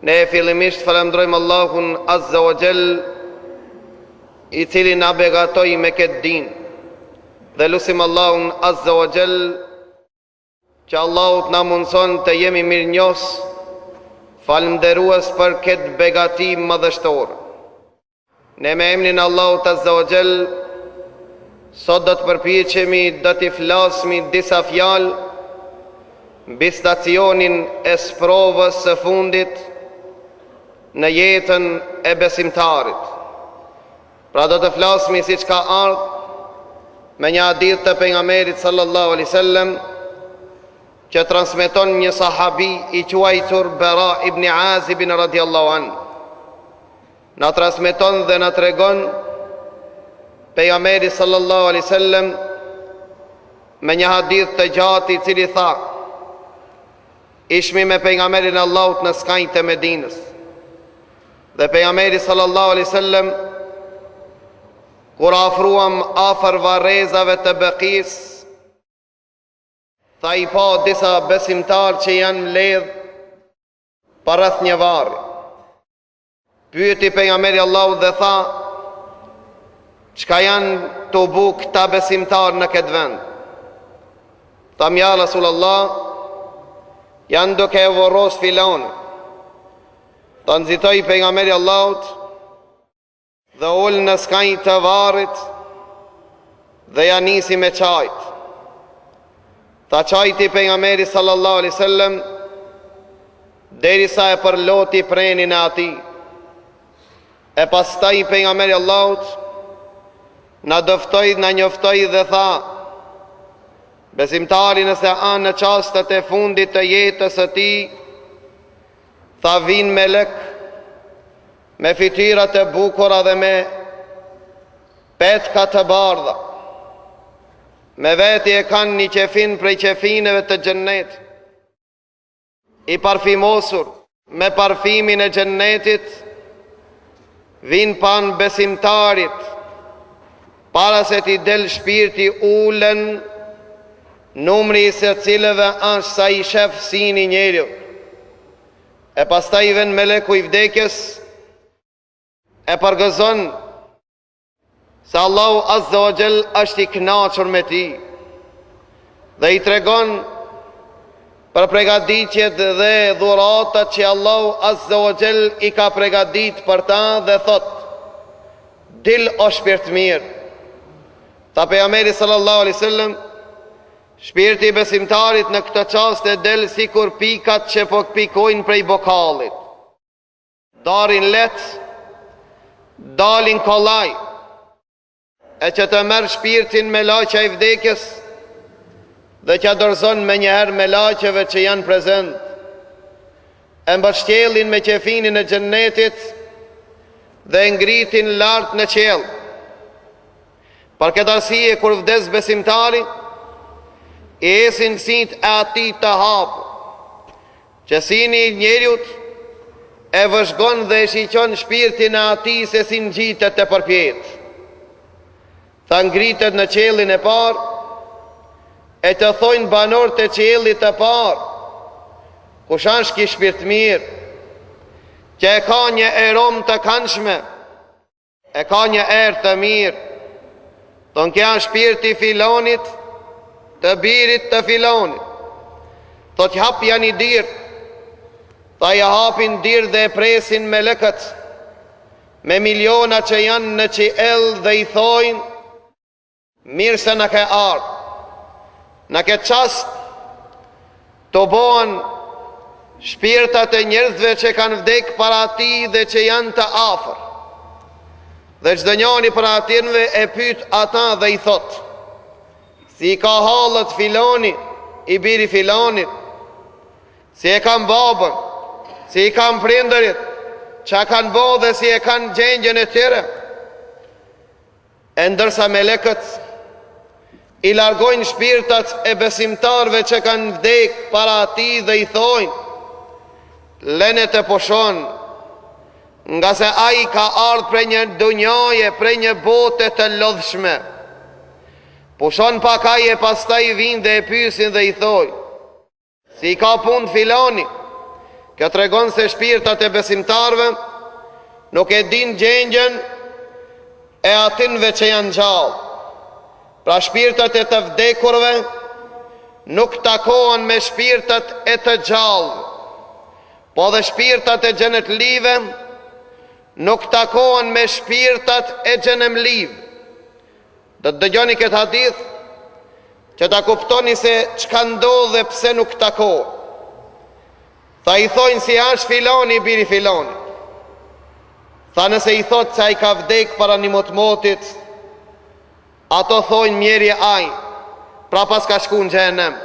Ne fillimisht falenderojmë Allahun Azza wa Jall, I cili na begatoi me këtë din. Dhe lutim Allahun Azza wa Jall që Allahu na mundson të jemi mirënjohës, falënderues për këtë begati madhështore. Ne me emrin Allahut Azza wa Jall sot do të përpiqemi do të flasmi disa fjalë mbi stacionin e sprovës së fundit në jetën e besimtarit. Pra do të flasmi siç ka ardhur me një hadith të pejgamberit sallallahu alaihi wasallam që transmeton një sahabi I quajtur Bara ibn Azib radhiyallahu anhu. Na transmeton dhe na tregon pejgamberi sallallahu alaihi wasallam me një hadith të gjatë I cili tha: Ishmi me pejgamberin e Allahut në skajt e Medinës. Dhe pejgamberi sallallahu alaihi wasallam kur afruam afër varrezave të Bekis, tha I pa disa besimtar që janë mbledh parath një varri. Pyeti pejgamberi Allahut dhe tha: Çka janë të bu këta besimtar në këtë vend? Tham: Ja Rasulullah, janë duke e vorros filon. Ta nxitoi pejgamberi Allahut dhe ul në skajnë të varrit dhe ja nisi me çajt. Tha çajti pejgamberi sallallahu alaihi wasallam derisa e përloti prenin e atij. E pastaj pejgamberi Allahut na njoftoi dhe tha: Besimtari nëse anë në çastet e fundit të jetës së tij, tha vin melek me fytyrat e bukura dhe me petka të bardha. Me veti e kanë një qefin prej qefineve të xhennet, I parfimosur me parfimin e xhennetit, vin pan besimtarit para se t'i del shpirti ulen, numri I se cilëve është sa I shef sini njeriu. E pastaj vjen meleku I vdekjes, e përgëzon se Allahu Azza wa Jall është I kënaqur me ti dhe I tregon për pregaditjet dhe dhuratat që Allahu Azza wa Jall I ka pregadit për ta dhe thot: Dil o shpirt mirë. Tha pejgamberi sallallahu alaihi wasallam: Shpirti I besimtarit në këtë çast e del sikur pikat që po pikojnë prej bokallit. Darin let, dalin kollaj. E që të merë shpirtin me laqja I vdekjes dhe që dorëzon me njëherë me laqjeve që janë prezent. E mbështjellin me qefinin e xhennetit dhe ngritin lart në qiell. Për këtë arsye kur vdes besimtari, I esin sinjt e atij të hapur, që sini I njeriut e vëzhgon dhe e shiqon shpirtin e atij se si ngjitet e përpjet. Tha ngritet në qiellin e parë, e të thojnë banorët e qiellit të parë: Kush është ky shpirt mirë, që e ka një erom të këndshme, e ka një erë të mirë. Thonë kja shpirti filonit, të birit të filonit. Thot hap janë I dirë. Tha ja hapin dirë dhe e presin me lëkët, me miliona që janë në qiell dhe I thojnë: Mirë se në ke ardhë. Në ke qast të bohen shpirtat e njerëzve që kanë vdek para ti dhe që janë të afër. Dhe çdo njani për atinve e pyet ata dhe I thot: Si ka halët filoni, I biri filonit, si e kanë babën, si I kanë prindërit, qa kanë bo dhe si e kanë gjendjen e tyre. E ndërsa melekët I largojnë shpirtat e besimtarve që kanë vdek para ati dhe I thojnë: Lene të poshon, nga se ai ka ardhur prej një dunjaje, prej një bote të lodhshme. Pushon pak ai e pastaj vinë dhe e pyesin dhe I thoj: Si ka punë filoni? Kjo tregon se shpirtat e besimtarve nuk e din gjendjen e atinve që janë gjallë. Pra shpirtat e të vdekurve nuk takohen me shpirtat e të gjallëve, po dhe shpirtat e xhenetlive nuk takohen me shpirtat e xhenemlive. Do të dëgjoni këtë hadith që ta kuptoni se çka ndodh dhe pse nuk takohen. Tha i thojnë si ashtë filoni, biri filoni. Tha nëse i thot që a i ka vdek para një motmotit, ato thojnë mjeri aj, pra pas ka shku në xhenem.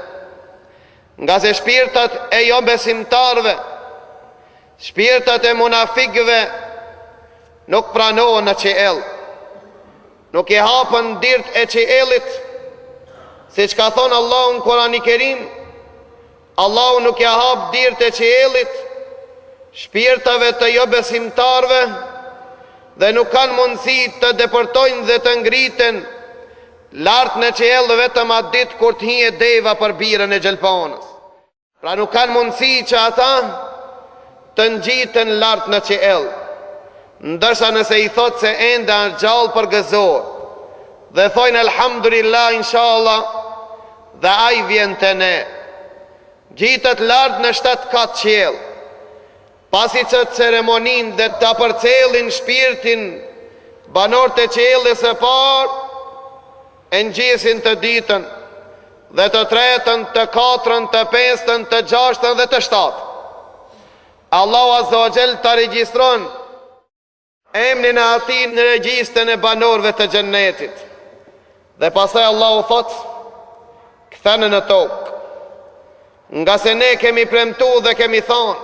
Nga se shpirtat e jo besimtarve, shpirtat e munafikëve nuk pranohen në qiell. Nuk i hapën dirt e qiellit, si që ka thonë Allahu në Kurani Kerim. Allahu nuk ja hap dirt e qiellit shpirtave të jo besimtarve dhe nuk kanë mundësi të depërtojnë dhe të ngriten lartë në qiell vetëm atë ditë kur të hije deva për birën e gjelponës. Pra nuk kanë mundësi që ata të ngjiten lartë në qiell. Ndërsa nëse i thot se ende është gjallë për gëzor dhe thojnë alhamdulillah inshallah dhe ai vjen të ne, gjitet lartë në 7 katë qiell, pasi që të ceremonin dhe të përcelin shpirtin banor të qiellit së parë, e ngjisin të ditën dhe të tretën, të katrën, të pestën, të gjashtën dhe të 7. Allahu Azza wa Jall të regjistron emrin e atij në regjistrin e banorëve të xhennetit. Dhe pastaj Allahu thot, ktheni në tokë. Nga se ne kemi premtu dhe kemi thonë,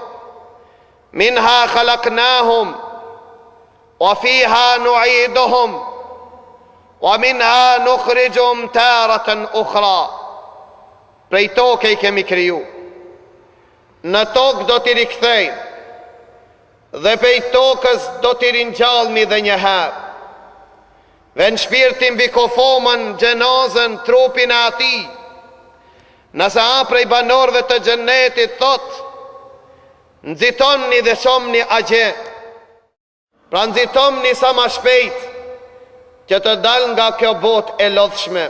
minha khalaqnahum wa fiha nu'iduhum wa minha nukhrijuhum taratan ukhra. Prej toke i kemi kriju, në tokë do t'i rikthejmë dhe prej tokës do t'i ringjallmi dhe një herë. Vën shpirtin mbi kofomën, gjenazën, trupin e atij. Nëse a prej banorëve të xhennetit thot, nxitoni dhe shomni agje. Pra nxitomni sa ma shpejt që të dal nga kjo botë e lodhshme.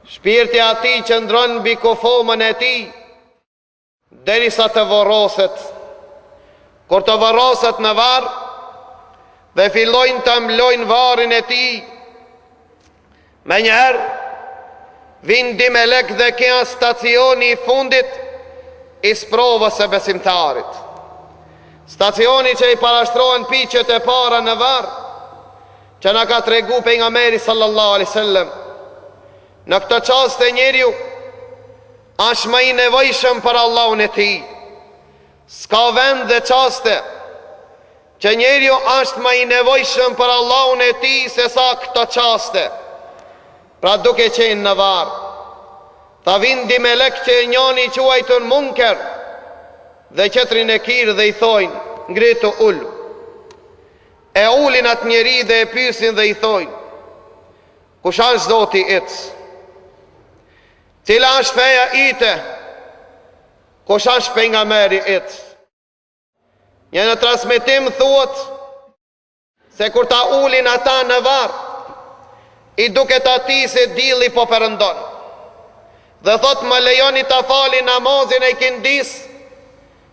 Shpirti atij që ndron mbi kofomën e tij derisa të vorroset. Kur të vorroset në varr dhe fillojnë të mlojnë varrin e tij, menjëherë vinë di melek dhe kja stacioni i fundit i sprovës e besimtarit. Stacioni që i parashtrohen piqet e para në varr, që na ka tregu pejgamberi sallallahu alaihi wasallam. Në këtë çast e njeriu është më i nevojshëm për Allahun e tij. S'ka vend dhe çaste që njeriu është më i nevojshëm për Allahun e tij se sa këto çaste. Pra duke qenë në varr, ta vindi melek që njëri i quajtur Munker dhe qetri Nekir dhe i thojnë, ngritu ul. E ulin atë njeri dhe e pyesin dhe i thojnë, kush është Zoti yt? Cila është feja ite? Kush është pejgamberi yt? Një në transmetim thuhet se kur ta ulin ata në varr, i duket atij se dielli po perëndon. Dhe thot, më lejoni ta fali namazin e kindis,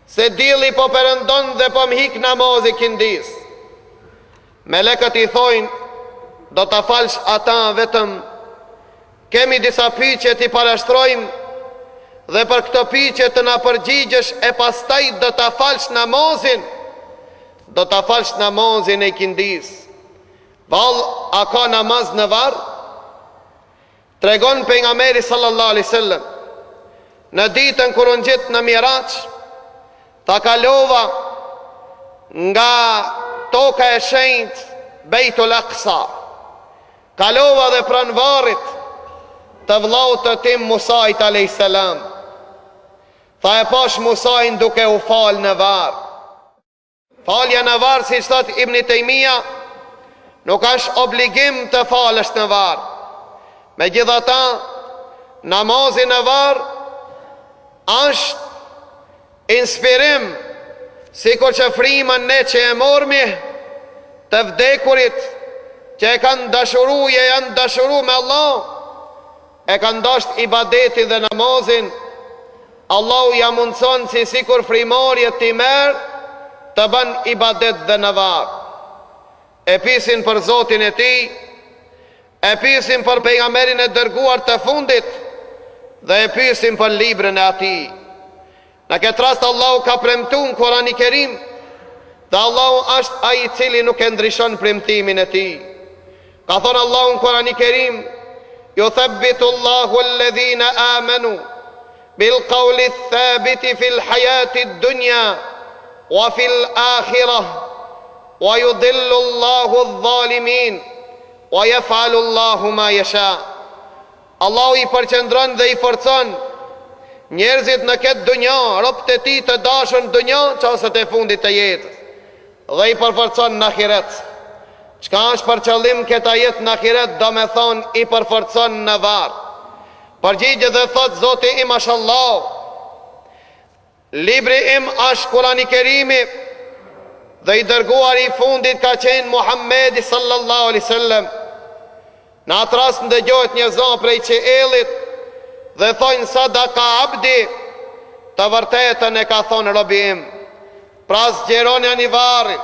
se dielli po perëndon dhe po më hik namazi kindis. Melekët i thojnë, do ta falsh ata vetëm, kemi disa pyetje ti parashtrojmë dhe për këto pyetje të na përgjigjesh e pastaj do ta falsh namazin. Do ta falsh namazin e kindis. Vall, a ka namaz në varr? Tregon pejgamberi sallallahu alaihi wasallam, në ditën kur u ngjit në Miraç, ta kalova nga toka e shenjtë Beitul Aqsa. Kalova dhe pranë varrit të vllaut të tim Musait alayhis salam. Tha e pash Musajin duke u fal në varr. Falja në varr, si thot Ibn Taymija, nuk është obligim të falësh në varr. Megjithatë, namazi në varr është inspirim sikur që frimën ne që e mormi të vdekurit që e kanë dashuru, e janë dashuru me Allah, e kanë dasht ibadeti dhe namazin, Allahu ja mundson si sikur frimarjet t'i merë të bën ibadet dhe në varë. E pisin për Zotin e ti, e pisin për pejgamberin e dërguar të fundit, dhe e pisin për librën e ati. Në këtë rast Allahu ka premtu në Kurani Kerim, dhe Allahu është ai i cili nuk e ndryshon premtimin e ti. Ka thonë Allahu në Kurani Kerim, ju thabbitu Allahu alladhina amanu bil qawli thabiti fil hayati dunja wa fil akhirah wa yudillu Allahu adh-dhalimin wa yaf'alu Allahu ma yasha. Allahu i përqendron dhe i forcon njerëzit në këtë dunja, robët e tij të dashur në dunja, çastet e fundit të jetës, dhe i përforcon në ahiret. Çka është për qëllim këta jetë në ahiret, do me thonë i përforcon në varë. Përgjigje dhe thot Zoti im mashallah, libri im është Kurani Kerimi, dhe i dërguar i fundit ka qenë Muhammedi sallallahu alaihi wasallam. Në atë rast ndëgjohet një zon prej qiellit dhe thonë sadaka abdi, të vërtetën e ka thonë robi im. Pra zgjeroni një varri,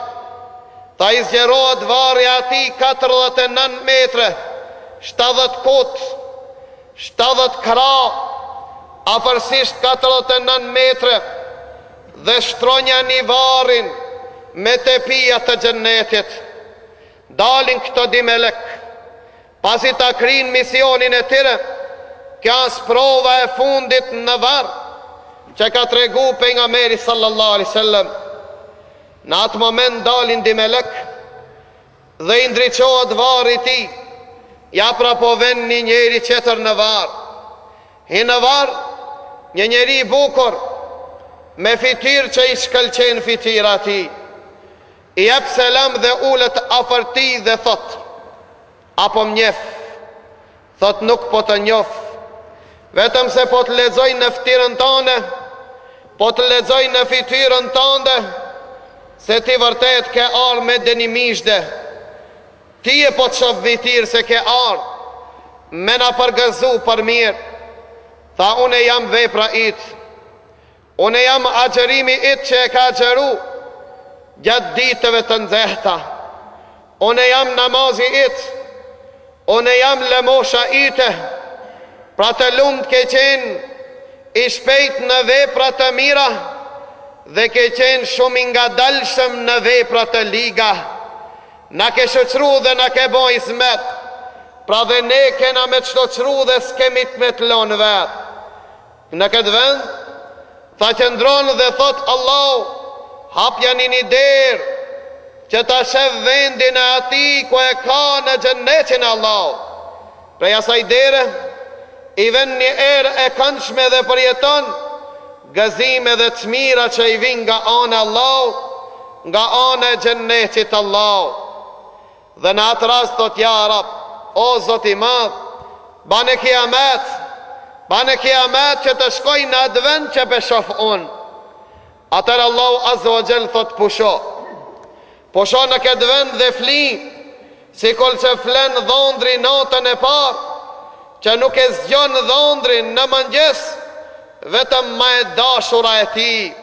ta i zgjerohet varri ati 49 metre, 70 kut, 70 kra, afërsisht 49 metre, dhe shtronja një varrin me tepia të gjennetit. Dalin këto di melek, pasi ta krin misionin e tyre, kja është prova e fundit në varë, që ka tregu pejgamberi sallallahu alaihi wasallam. Në atë moment dalin di melek dhe i ndriçohet varri i tij. Ja pra po vjen një njeri tjetër në varr. Hi në varr një njeri i bukur me fytyrë që i shkëlqen fytyra e tij. I jep selam dhe ulet afër tij dhe thot: "Apo më njeh?" Thot: "Nuk po të njoh, vetëm se po të lexoj në fytyrën tënde, po të lexoj në fytyrën tënde se ti vërtet ke ardhur me dënimishde. Ti e po të shoh fytyrë se ke ardhur me na përgëzu për mirë." Tha: "Unë jam vepra it, unë jam agjerimi it që e ka agjeru gjatë ditëve të nxehta, unë jam namazi it, unë jam lëmosha ite, pra të lumt ke qenë i shpejt në vepra të mira dhe ke qenë shumë i ngadalshëm në vepra të liga. Na ke shoqëru dhe na ke boj izmet, pra dhe ne kena me të shoqëru dhe s'kemi të me të lonë vetë." Në këtë vend tha qëndron dhe thot Allah: "Hapja një derë që ta shef vendin e ati ku e ka në xhennetin Allah." Prej asaj dere i ven një erë e këndshme dhe përjeton gëzime dhe të mira që i vin nga anë Allah, nga anë e xhennetit Allah. Dhe në atë rast thot: "Ja Rab, o Zot i madh, bane kiamet që të shkoj në atë vend që beshof unë." Atër Allahu azza wa jall thot: "Pusho në këtë vend dhe fli, sikur që flen dhondri natën e parë, që nuk e zgjon dhondrin në mëngjes, vetëm ma e dashura e ti."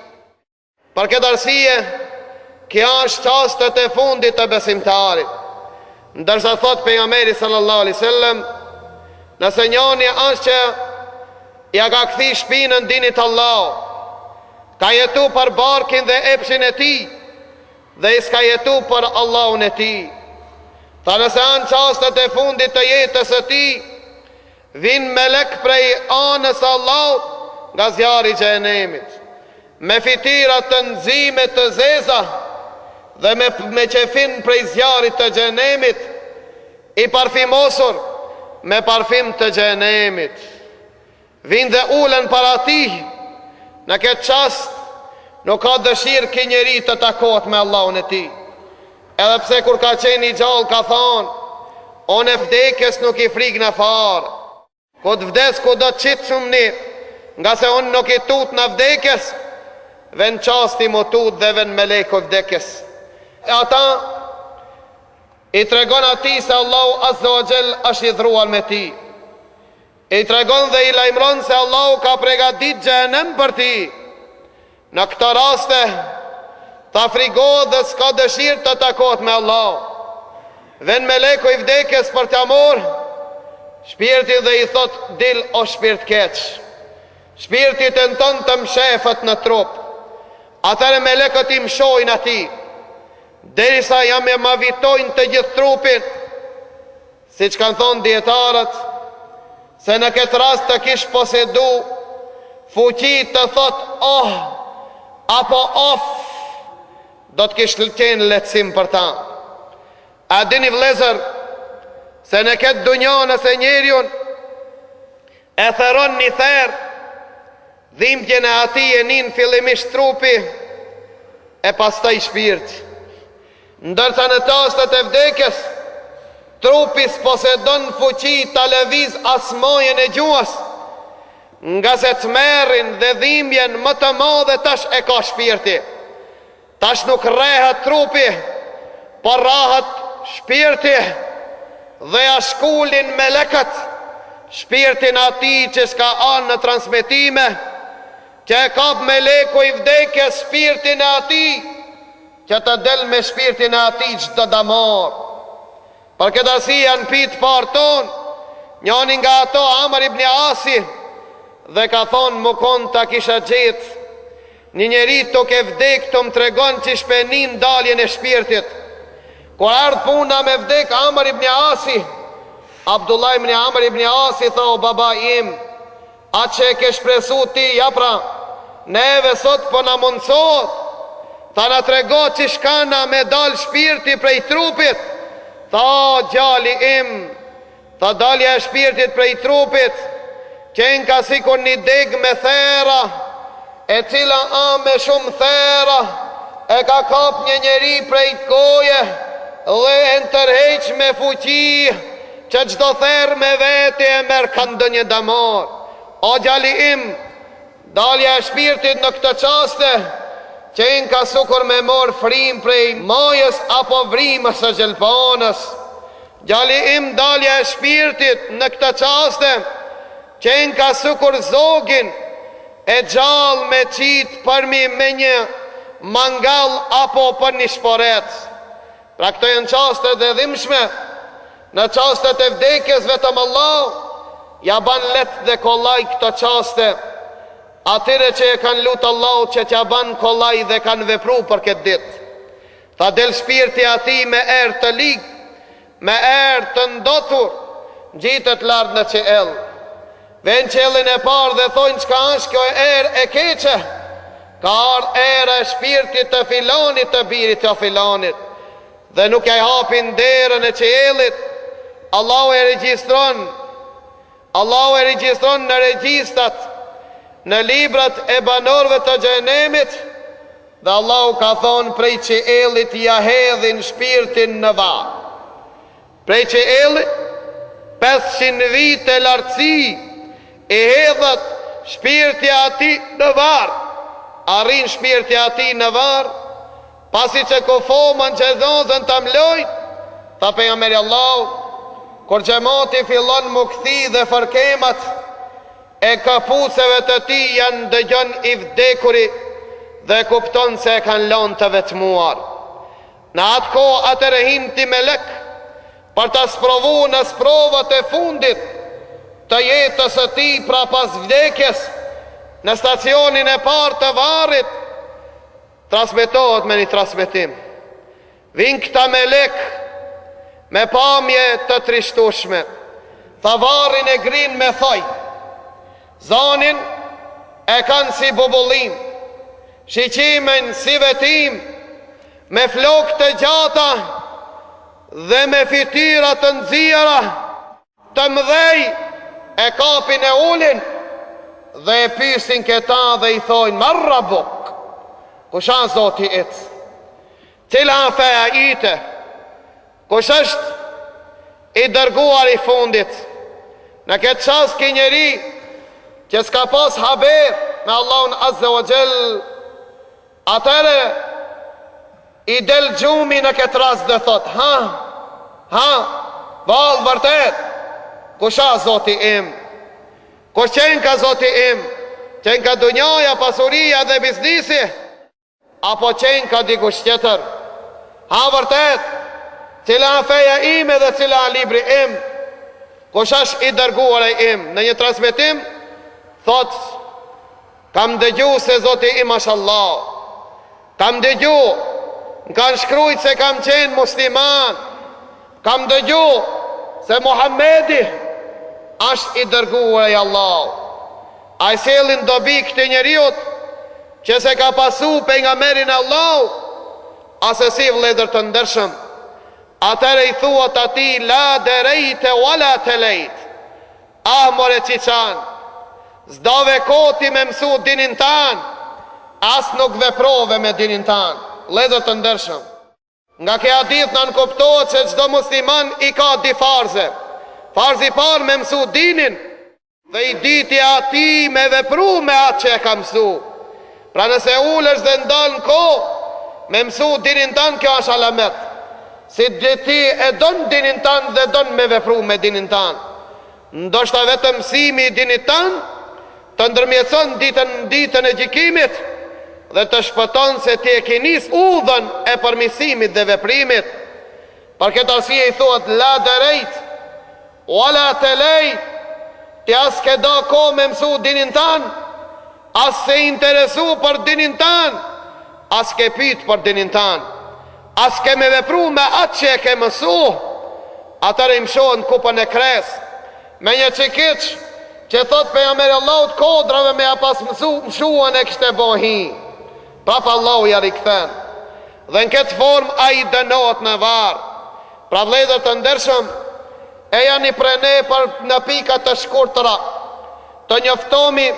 Për këtë arsye, kjo është çastet e fundit të besimtarit. Ndërsa thot pejgamberi sallallahu alaihi wasallam, nëse njëri është që ja ka kthi shpinën dinit Allah, ka jetu për barkin dhe epshin e ti, dhe i s'ka jetu për Allahun e ti. Tha nëse anë çastet e fundit të jetës e ti, vin melek prej anës Allahut nga zjarri i xhenemit, me fytyra të nxime të zeza dhe me qefin prej zjarrit të xhenemit, i parfimosur me parfim të xhenemit. Vin dhe ulen para tij. Në këtë çast nuk ka dëshirë ky njeri të takohet me Allahun e tij. Edhe pse kur ka qenë i gjallë ka thonë: "Unë vdekjes nuk i frik në farë. Ku të vdes ku do të qitë shumë një, nga se unë nuk i tut në vdekjes, ven qasti motut dhe ven meleko vdekjes. E ata i tregon ati se Allahu Azza wa Jall është i dhruar me ti. I tregon dhe i lajmëron se Allahu ka pregadit xhenem për ti. Në këto raste ta frigohet dhe s'ka dëshirë të takohet me Allah. Ven meleko i vdekjes për t'ja morë shpirti dhe i thot: dil o shpirt keq. Shpirti tenton të mshefët në trup. Atëre melekët i mshojnë ati derisa jam e ma vitojnë të gjithë trupin, si që kanë thonë djetarët, se në këtë rast të kish posedu fuqi të thot oh apo of, do të kish qenë lehtësim për ta. A dini vlezër se në këtë dunja nëse njeriun e theron një therë, dhimbjen e ati e nin fillimisht trupi e pastaj shpirt. Ndërsa në tastet e vdekjes trupi s'posedon fuqi ta lëviz as majën e gjuhës, nga se të merrin dhe dhimbjen më të madhe tash e ka shpirti. Tash nuk rehet trupi, por rahet shpirti dhe ja shkullin melekët shpirtin ati që s'ka anë në transmetime, që e kap meleku i vdekjes shpirtin e ati, që të del me shpirtin e ati që të damar. Për këtë arsye janë pitë parë tonë, njëni nga ato Amr ibn Asi, dhe ka thonë më konë ta kisha gjithë një njeri të ke vdek të më tregon që shpenin daljen e shpirtit. Kur ardhë puna me vdek Amr ibn Asi, Abdullah ibn Amr ibn Asi tha: o baba im, atë që e ke shpresu ti, ja pra, neve sot po na mundësot, ta na trego që shkana me dal shpirti prej trupit. Tha: gjali im, tha, dalja e shpirtit prej trupit qenë ka sikur një deg me thera, e cila me shumë thera e ka kap një njeri prej koje dhe e ndërheq me fuqi që çdo therë me vete e merë kanë një damar. O gjali im, dalja e shpirtit në këtë qaste qenë ka sukur me morë frim prej majës apo vrimës së gjelpanës. Gjali im, dalja e shpirtit në këtë qaste qenë ka sukur zogin e gjallë me qitë përmi me një mangal apo për një shporet. Pra këto janë qaste dhe dhimshme. Në qastet e vdekjes vetëm Allah ja ban let dhe kollaj këto qaste atyre që e kanë lutë Allah që t'ja ban kollaj dhe kanë vepru për këtë dit. Tha: del shpirti ati me erë të lig, me erë të ndotur, gjitët lartë në qel. Ven qelin e parë dhe thojnë: qka është kjo erë e keqe? Ka ardhë erë e shpirtit të filanit të birit të filanit, dhe nuk e hapin derën e qelit. Allahu e regjistron në regjistat, në librat e banorëve të xhenemit, dhe Allahu ka thonë: prej qelit ja hedhin shpirtin në varr. Prej qelit 500 vite lartësi e hedhat shpirti ati në varr. Arrin shpirti ati në varr, pasi që kufomën që zozën të mlojt, tha pejgamberi Allahu, kur xhamati fillon më kthi dhe fërkemat e kapuseve të ti janë dëgjon i vdekuri dhe kupton se e kanë lanë të vetmuar. Në atë kohë atëre hin ti melek për të sprovu në sprovat e fundit të jetës së ti pra pas vdekjes. Në stacionin e parë të varrit transmetohet me një transmetim. Vin këta melek me pamje të trishtueshme. Tha: varrin e grin me thoj, zanin e kanë si bubullim, shiqimen si vetim, me flok të gjata dhe me fytyra të nxjera të mdhej, e kapin e ulin dhe e pysin këta dhe i thojnë: marra buk, kusha zoti it, cila feja ite, kush është i dërguar i fundit. Në këtë qas ki njeri që s'ka pas haber me Allahun Azza wa Jall, Atëre i del gjumi në këtë rast dhe thot: valë vërtet, kusha zoti im? Kush qenë ka zoti im? Qenë ka dunjaja, pasuria dhe biznisi? Apo qenë ka dikush tjetër? Vërtet, cila feja ime dhe cila libri im? Kush është i dërguar e im? Në një transmetim thot: kam dëgju se zoti im mashallah, kam dëgju, më kanë shkrujt se kam qenë musliman, kam dëgju se Muhammedi është i dërguar e Allah. A i selin dobi këti njeriut që se ka pasu për nga merin Allah, asesi vledër të ndërshëm. Atëre i thuat ati: la derejte wala te lejt. More qiqan, zdove koti me mësu dinin tan, as nuk veprove me dinin tan. Vledër të ndërshëm, nga ke adit në nënkuptohet që gjdo musliman i ka di farze. Farzi par me mësu dinin, dhe i diti ati me vepru me atë që e ka mësu. Pra nëse ulesh dhe ndalë në ko me mësu dinin tanë, kjo është alamet. Si ti e donë dinin tanë dhe donë me vepru me dinin tanë. Ndoshta vetë mësimi i dinin tanë të ndërmjetëson ditën e gjikimit dhe të shpëton se ti e kinis udhën e përmisimit dhe veprimit. Për këtë arsye i thuat: la derejt wala te lejt. Ti as ke da ko me mësu dinin tanë, as se interesu për dinin tanë, as ke pyt për dinin tanë, as ke me vepru me atë që e ke mësu. Atër i mshohen kupën e kres me një qikic që thot për jamere Allahut kodrave me a pas mshuan e kështë e bohi. Prapa Allahu ja rikëthen, dhe në këtë form a i dënohet në varë. Pra vledër të ndërshëm, e janë i prene për në pikat të shkurtëra të njoftomi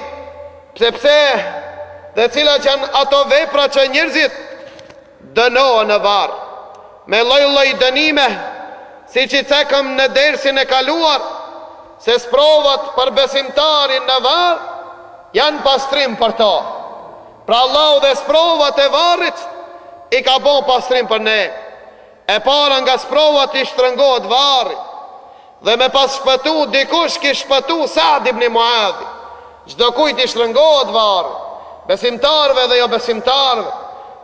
pse dhe cilat janë ato vepra që njerëzit dënohen në varë me lloj dënime, si që cekëm në dersin e kaluar, se sprovat për besimtarin në varë janë pastrim për to. Pra Allahu dhe sprovat e varrit i ka bon pastrim për ne. E para nga sprovat i shtrëngohet varri, dhe me pas shpëtu dikush ki shpëtu Saad ibn Muadhi. Çdo kujt i shtrëngohet varri, besimtarve dhe jo besimtarve.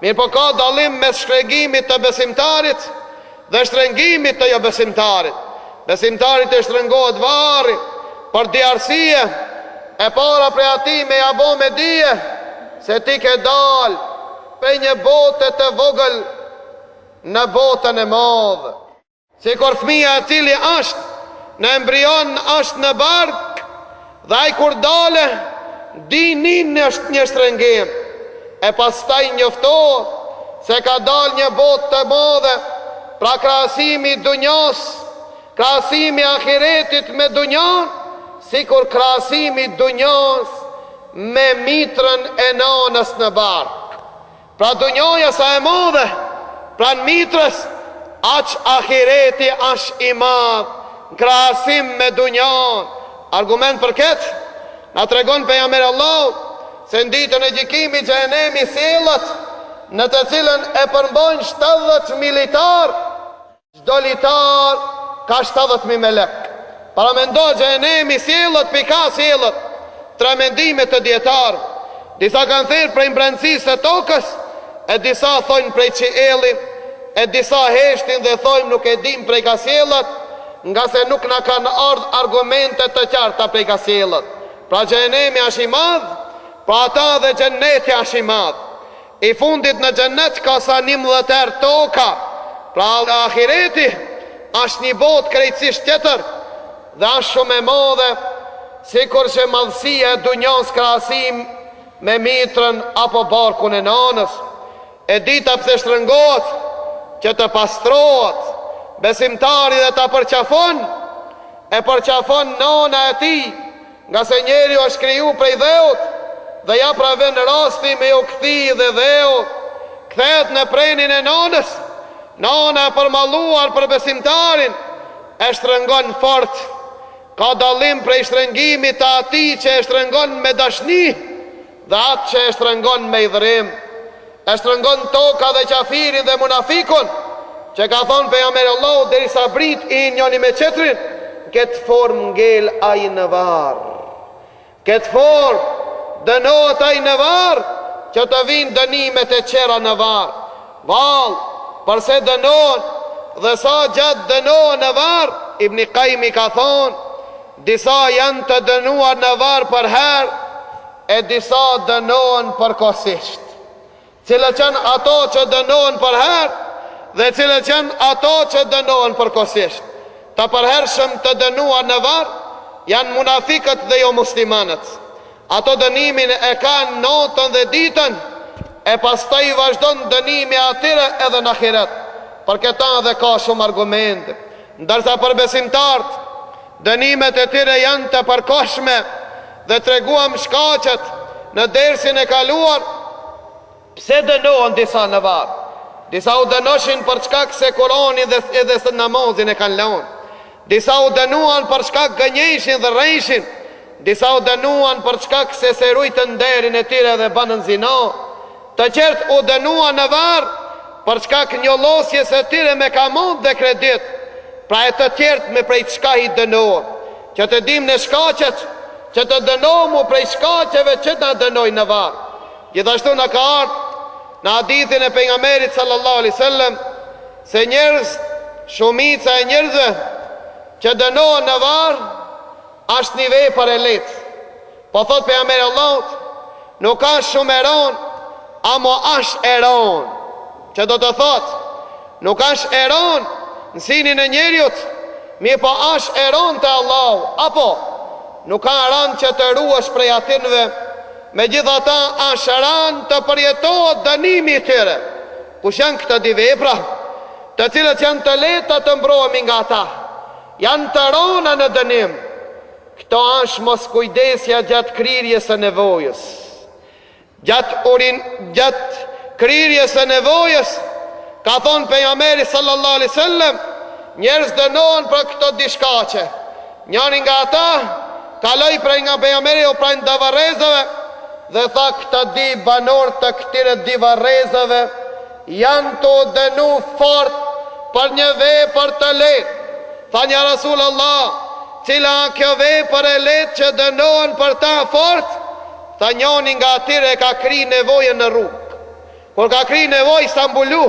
Mirë po ka dallim mes shtrëngimit të besimtarit dhe shtrëngimit të jo besimtarit. Besimtarit e shtrëngohet varri për di arsye, e para prej ati me jabo me dije se ti ke dal pe një bote të vogël në botën e madhe. Si kur fëmija e cili është në embrion, është në bark, dhe ai kur dale dinin është një shtrëngim, e pastaj njoftohet se ka dal një botë të madhe. Pra krahasimi dunjas, krahasimi ahiretit me dunjan, si kur krahasimi dunjas me mitrën e nanës në bark. Pra dunjaja sa e madhe, pra në mitrës, aq ahireti ash i madh, krahasim me dunjan. Argument për këtë na tregon pejgamberi Allahu se në ditën e gjykimit xhenemi sjellët, në të cilën e përmbajnë 70 militar, çdo litar ka 70.000 melek. Para mendo xhenemi sjellët, pika sjellët, tre mendime të dietarëve. Disa kanë thënë prej mbrëmësisë së tokës, e disa thonë prej qiellit, e disa heshtin dhe thojmë nuk e dim prej ka sjellët, nga se nuk na kanë ardhur argumente të qarta prej ka sjellët. Pra xhenemi është i madh, pra ata dhe xheneti është i madh. I fundit në xhenet ka sa 11 toka. Pra ahireti është një botë krejtësisht tjetër dhe është shumë e madhe, sikur që madhësia e dunjas krahasim me mitrën apo barkun e nanës. E dita pse shtrëngohet, që të pastrohet, besimtari dhe ta përqafon, e përqafon nana e tij, nga se njeri është kriju prej dheut, dhe ja pra vën rasti me u kthi dhe dheu kthehet në prenin e nanës. Nana e përmalluar për besimtarin e shtrëngon fort. Ka dallim prej shtrëngimit të atij që e shtrëngon me dashni dhe atë që e shtrëngon me idhërim. e shtrëngon toka dhe qafirin dhe munafikun, që ka thonë pejgamberi Allahu derisa brit i njëri me tjetrin, këtë formë ngel ai në varr. Këtë formë dënohet ai në varr, që të vinë dënimet e qera në varr. Vallë, përse dënohen dhe sa gjatë dënohen në varr, Ibn Qayyim ka thonë, disa janë të dënuar në varr për herë, e disa dënohen përkohësisht. Cilët janë ato që dënohen për herë dhe cilët janë ato që dënohen përkohësisht. Të përhershëm të dënuar në varr janë munafikët dhe jo muslimanët. Ato dënimin e kanë notën dhe ditën, e pastaj vazhdon dënimi atyre edhe në ahiret. Për këta dhe ka shumë argumente. Ndërsa për besimtarët, dënimet e tyre janë të përkohshme dhe treguam shkaqet në dersin e kaluar. Pse dënohen disa në varr? Disa u dënoshin për shkak se Kur'anin dhe edhe se namazin e kanë lënë. Disa u dënuan për shkak gënjeshin dhe rrejshin. Disa u dënuan për shkak se rujtën nderin e tyre dhe banën zina. Të qertë u dënuan në varr për shkak njollosjes së tyre me kamon dhe kredit. Pra e të tjertë me prej çka i dënohen. Që të dim në shkaqet, që të dënohemu prej shkaqeve që na dënojnë në varr. Gjithashtu në ka ardhur në hadithin e pejgamberit sallallahu alaihi wasallam se njerëz, shumica e njerëzve që dënohen në varr është një vepër e lehtë. Po thot pejgamberi Allahut, nuk ka shumë eron, amo është eron. Që do të thot, nuk është eron në sinin e njeriut, mirë po është eron të Allahu. Apo nuk ka eron që të ruash prej atinve, me gjitha ta është eron të përjetohet dënimi i tyre. Kush janë këto dy vepra, të cilët janë të lehta të mbrohemi nga ta, janë të rona në dënim. Këto është mos kujdesja gjatë krirjes së nevojës. Gjatë krirjes së nevojës, ka thonë pejgamberi sallallahu alaihi wasallam, njerëz dënohen për këto dy shkaqe. Njëri nga ata kaloi prej nga pejgamberi o prej davarrezave dhe tha këta dy banor të këtyre dy varrezave janë të dënu fort për një vepër të lehtë. Tha një Rasulullah, cila kjo vepër e lehtë që dënohen për ta fort? Tha njëri nga atyre ka kri nevojën në rrugë. Kur ka kri nevojë sa mbulu,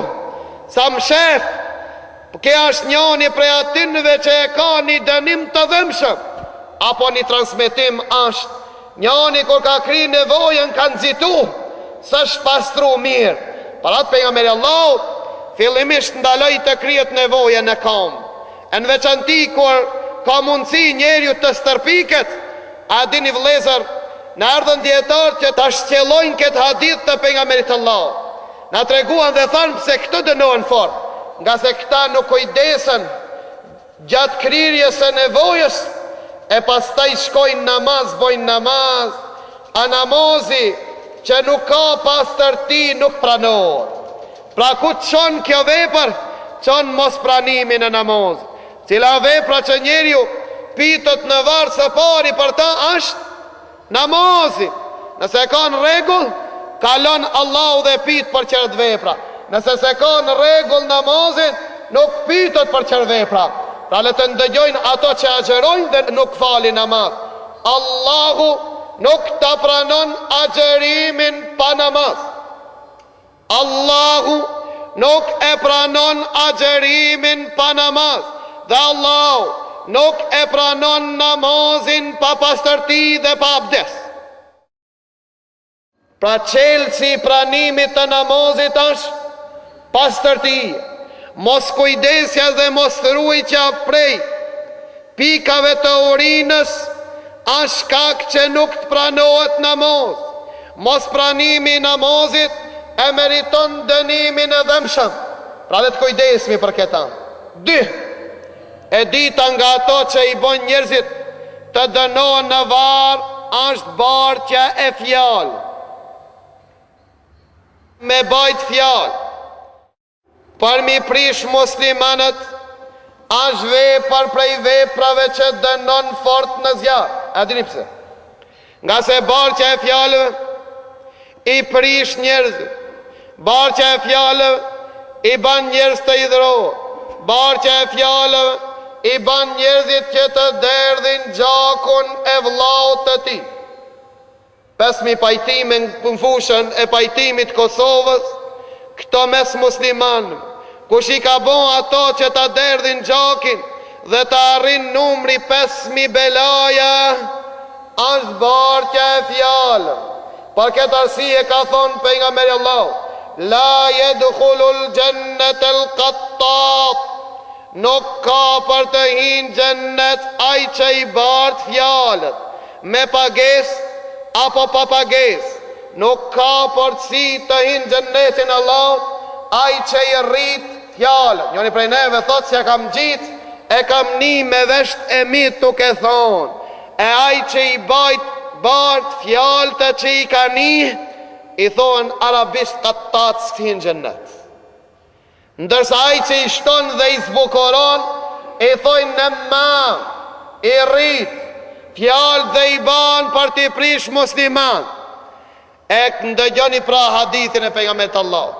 sa mshef, kjo është njëri prej atyre që e ka një dënim të dhëmshëm, apo një transmetim është njëri kur ka kri nevojën ka nxitu, s'është pastru mirë. Para të pejgamberi Allahut, fillimisht ndaloi të krijet nevojën në kam. Në veçanti kur ka mundësi njeriu të stërpiket, a dini vëllezër, në ardhën dietar që ta shqellojnë këtë hadith të pejgamberit Allahut. Na treguan dhe thanë pse këto dënohen fort, nga se këta nuk kujdesen gjatë krirjes së nevojës, e pastaj shkojnë namaz, bojnë namaz, a namazi që nuk ka pastërti nuk pranohet. Pra ku të qonë kjo vepër, qonë mos pranimin e namaz. Cila vepra që njeriu pitët në varr së pari për ta është namazi. Nëse ka në rregull, kalon Allahu dhe pit për çert vepra. Nëse se ka në rregull namazin, nuk pitët për çert vepra. Pra le të ndëgjojnë ato që agjerojnë dhe nuk falin namaz. Allahu nuk ta pranon agjerimin pa namaz. Allahu nuk e pranon agjerimin pa namaz. Dhe Allahu nuk e pranon namazin pa pastërti dhe pa abdes. Pra çelësi i pranimit të namazit është pastërti. Mos kujdesja dhe mos ruajtja prej pikave të urinës është shkak që nuk të pranohet namaz. Mos pranimi i namazit e meriton dënimin e dhëmshëm. Pra le të kujdesemi për këta. 2. E dita nga ato që i bën njerëzit të dënohen në varr është bartja e fjalë. Me bajt fjalë për mi prish muslimanët është vepër prej veprave që dënon fort në zjarr. A dini pse? Nga se bartja e fjalëve i prish njerëzit, barqe e fjallëve i ban njerëz të idhërohet, barqe e fjallëve i ban njerëzit që të derdhin gjakun e vllaut të tij. 5.000 pajtime në fushën e pajtimit Kosovës, këto mes muslimanëve, kush i ka bon ato që ta derdhin gjakin dhe ta arrin numri 5.000 belaja, është barqe e fjallëve. Për këtë arsye ka thonë pejgamberi Allahu, la yadkhulul jannatal qattat, nuk ka për të hinë xhennet ai që i bart fjalët me pagesë apo pa pagesë. Nuk ka përsi të hinë xhennetin Allahut ai që i rrit fjalët. Njëri prej neve thot se kam gjit, e kam ni me vesht e mit duke thonë, e ai që i bart fjalët që i ka ni, i thonë arabisht qattat s'hin xhennet. Ndërsa ai që i shton dhe i zbukuron, i thojnë në ma, i rrit fjalë dhe i ban për t'i prish musliman. E ndëgjoni pra hadithin e pejgamberit Allah,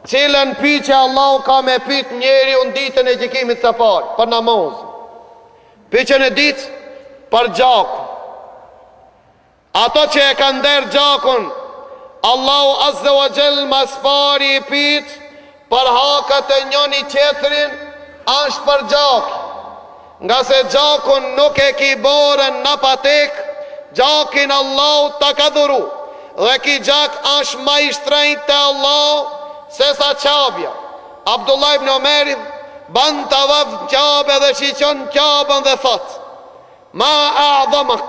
cilën pyetje Allahu ka me pyet njeri unë ditën e gjykimit së parë për namaz. Pyetjen e ditë për gjakun. Ato që e kanë der gjakun, Allahu azza wa jall mas pari i pyet për hakat e njëri tjetrin, është për gjak. Nga se gjakun nuk e ki borën në patek, gjakin Allahu ta ka dhuru. Dhe ki gjak është ma i shtrejt të Allahu se sa qabja. Abdullah ibn Omerin ban të vav qabe dhe shiqon qabën dhe thot, ma a'dhamak,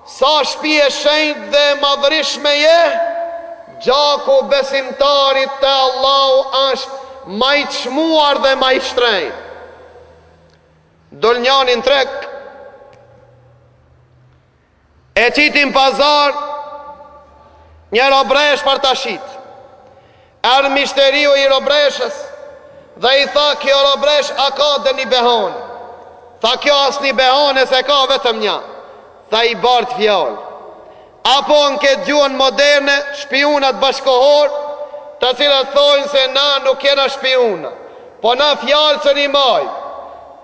sa shpije shenjt dhe madhrishme je, gjaku besimtarit të Allahu është ma i çmuar dhe ma i shtrejt. Dol njanin trek, e qitin pazar një robresh për të shit. Erë mishteriu i robreshës dhe i tha, kjo robresh a ka dhe një behone? Tha, kjo as një behone se ka vetëm një. Tha, i bart fjallë. Apo në këtë gjuhën moderne, shpionat bashkohor, të cilat thojnë se na nuk jena shpiona, po na fjallë që një maj,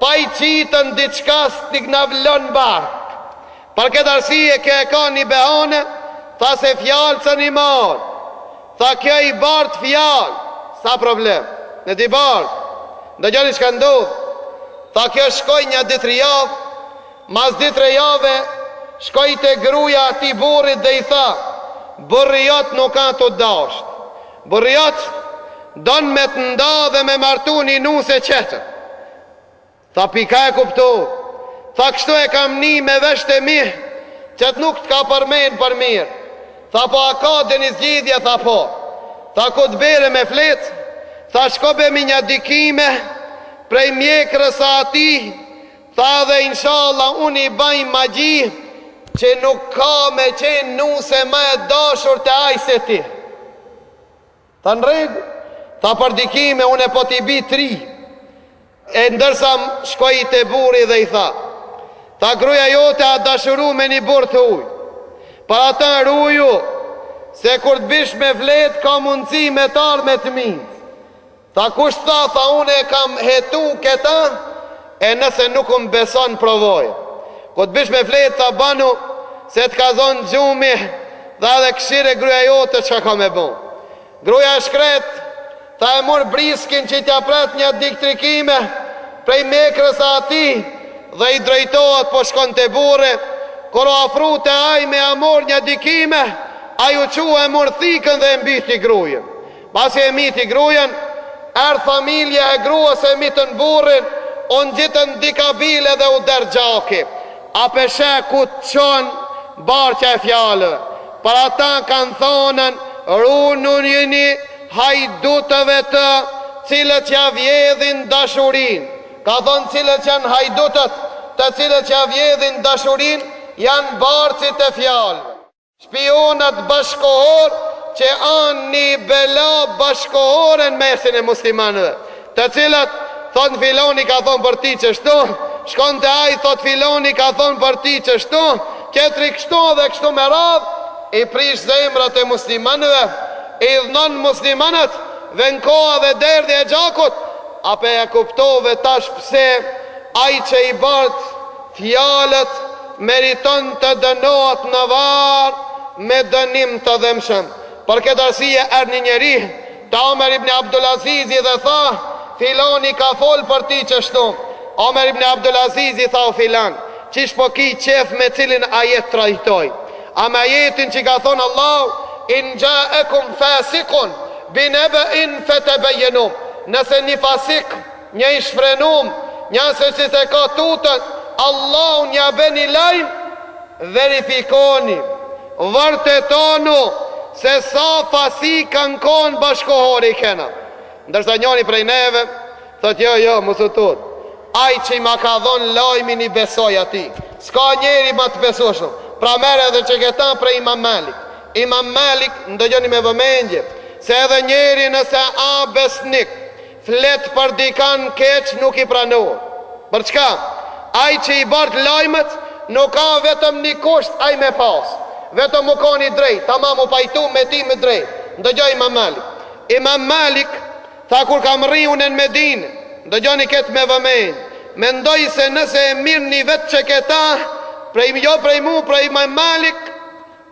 pa i qitën diçka s'tik na vlon bark. Për këtë arsye kjo e ka një behone, tha se fjallë që një maj, tha kjo i bart fjallë, sa problem, në t'i bart, në gjani që ka ndodhë, tha kjo shkoj një ditër javë, mas ditër jave, shkoj të gruja ati burit dhe i tha, burriot nuk ka të dasht, burriot don me të nda dhe me martu një nuse qetë. Tha, pika e kuptu, tha kështu e kam ni me vesht e mirë, qëtë nuk të ka përmen për mirë. Tha, po a ka dhe një zgjidhja? Tha, po. Tha, ku të bere me fletë? Tha, shkobe mi një dikime prej mjekrës ati. Tha, dhe inshallah unë i baj magji që nuk ka me qenë nuse ma e dashur të ajse ti. Tha, në regu? Tha, për dikime unë e po t'i bi 3. E ndërsa shkoj i të buri dhe i tha, tha, gruja jote a dashuru me një burë të ujë. Për ata ruju, se kur të bish me vlet, ka mundësi me tarë me të minë. Tha, kush tha, tha, unë e kam hetu këta, e nëse nuk më beson provoj. Kur të bish me vlet, tha, banu, se të ka zonë gjumi, dhe edhe këshire gruja jote që ka me bon. Gruja shkret, tha, e mur briskin që t'ja pret një diktrikime, prej mekrës ati, dhe i drejtohet po shkon të bure. Kër o afru të aj me amor një dikime, a ju qua e mor thikën dhe e mbiti grujen. Pasi e miti grujen, erë familje e gruës e mitën burin, unë gjitën dikabile dhe u dërgjaki. A peshe ku të qonë barqe e fjallëve. Për ata kanë thonën, runun jeni hajdutëve të cilët që vjedhin dashurin. Ka thonë cilët që janë hajdutët të cilët që vjedhin dashurin, janë barcit e fjallëve. Shpionat bashkohor që anë një bela bashkohore në mesin e muslimanëve, të cilat thonë filoni ka thonë për ti që shtu, shkon të ajë thotë filoni ka thonë për ti që shtu, ketri kështu dhe kështu me radhë, i prish zemrat e muslimanëve, i dhënon muslimanët dhe në koha dhe derdhje e gjakut, apo e kuptove tash pse ai që i bart fjalët meriton të dënohet në varr me dënim të dëmshëm. Për këtë arsye erdhi një njeri te Omer ibn Abdulazizi dhe tha, filoni ka fol për ti çështu. Omer ibn Abdulazizi tha, o filan, qish po ki qef me cilin ajet trajtoj? Ama ajetin që ka thonë Allah, in ja'akum fasikun binaba'in fatabayyanu. Nëse një fasik, një i shfrenum, njëse që se ka tutën, Allah një beni lajm, verifikoni, vërtetonu se sa fasik kanë konë bashkohori kena. Ndërsa njëri prej neve thot, jo, mësë tut, ai që i ma ka dhonë lajmin i besoj ati, s'ka njeri ma të besoshëm. Pra mere edhe që këta prej Imam Malik. Imam Malik, ndëgjoni me vëmendje, se edhe njeri nëse a besnik flet për dikan keq nuk i pranohet. Për çka? Ai që i bart lajmet nuk ka vetëm një kusht ai me pas, vetëm u ka një drejt, tamam u pajtu me ti me drejt. Ndëgjoj Imam Malik. Imam Malik tha, kur kam rriun në Medinë, ndëgjoni këtë me vëmendje, mendoj se nëse e mirë një vetë që këta prej mu, prej Imam Malik,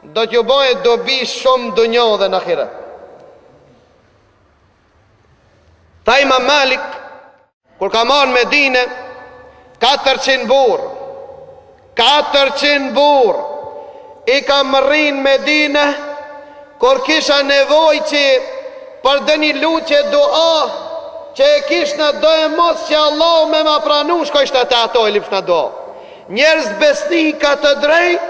do t'ju bëhet dobi shumë dunjo dhe në ahiret. Tha Imam Malik, kur ka marrë Medinë, 400 burë, 400 burë, i kam rrinë Medinë, kur kisha nevoj që për dë një luqe dua, që e kish në dojë mos që Allah me ma pranu, shkojshtë të ato e lipsh në do. Njerëz besnika të drejt,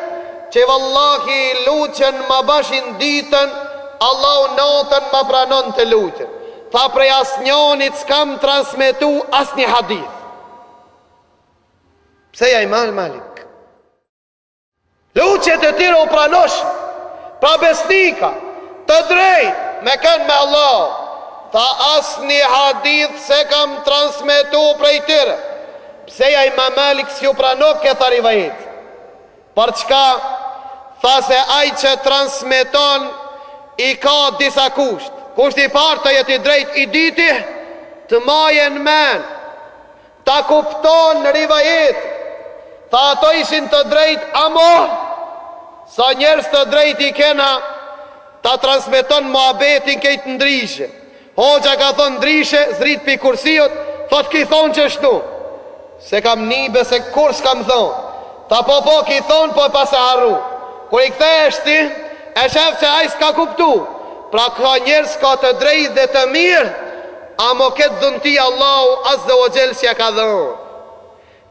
që vallahi luqen ma bashin ditën, Allah natën ma pranon të luqen. Tha, prej as njonit s'kam transmitu as një hadith. Pse ja Imam Malik? Luqet e tira u pranosh, pra besnika të drejt, me kënë me Allah. Tha, as një hadith se kam transmitu prej tire. Pse ja Imam Malik s'ju prano këta rivajet? Për çka? Tha, se aj që transmiton i ka disa kusht. Kusht i partë të jeti drejt i diti, të majen men, ta kupton në rivajet. Tha, ato ishin të drejt, amo, sa njerës të drejt i kena, ta transmiton muhabetin kejtë ndrishe. Hoxha ka thonë ndrishe, zrit pi kursiot, thot ki thonë që shtu. Se kam nibe se kur s'kam thonë. Ta po ki thonë, po pas e harru. Kur i kthe eshti, e shef që a i s'ka kuptu. Pra ka njerës ka të drejt dhe të mirë, amo këtë dhënti Allahu azze o gjelë si ja ka dhonë.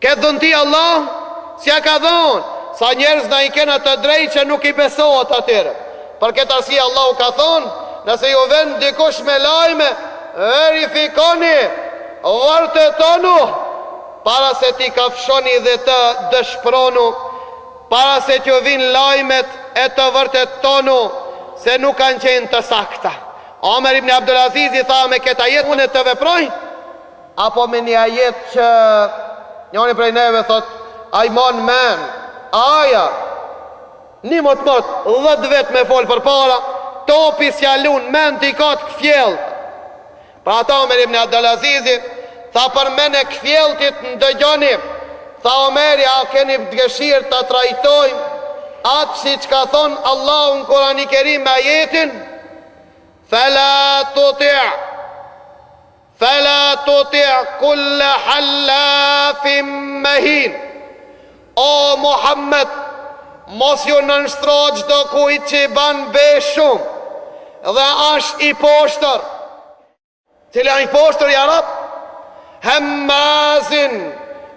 Këtë dhënti Allah si ja ka dhonë. Sa njerës na i kena të drejt që nuk i besohet atyre. Për këtë arsye Allahu ka thonë, nëse ju vend dikush me lajme, verifikoni, vërtetonu, para se ti kafshoni dhe të dëshpronu, para se t'ju vin lajmet e të vërtetonu, se nuk kanë qenë të sakta. Omer ibn Abdulazizi tha, me këtë ajet unë të veproj, apo me një ajet që njëri prej neve thot, a i mon men, aja, një mot, 10 vet me fol për para, topi s'jalun, men t'i ka të këfjell. Pra ata Omer ibn Abdulazizi tha, për men e këfjelltit në dëgjoni. Tha Omeri, a keni dëshirë të trajtojmë atë si që ka thonë Allahu në Kurani Kerim me ajetin, Fela tuti' kulle hallafim mehin. O Muhammed, mos ju nënshtra çdo kujt që i ban beshum dhe është i poshtër. Cila i poshtër i Arab? Hemmazin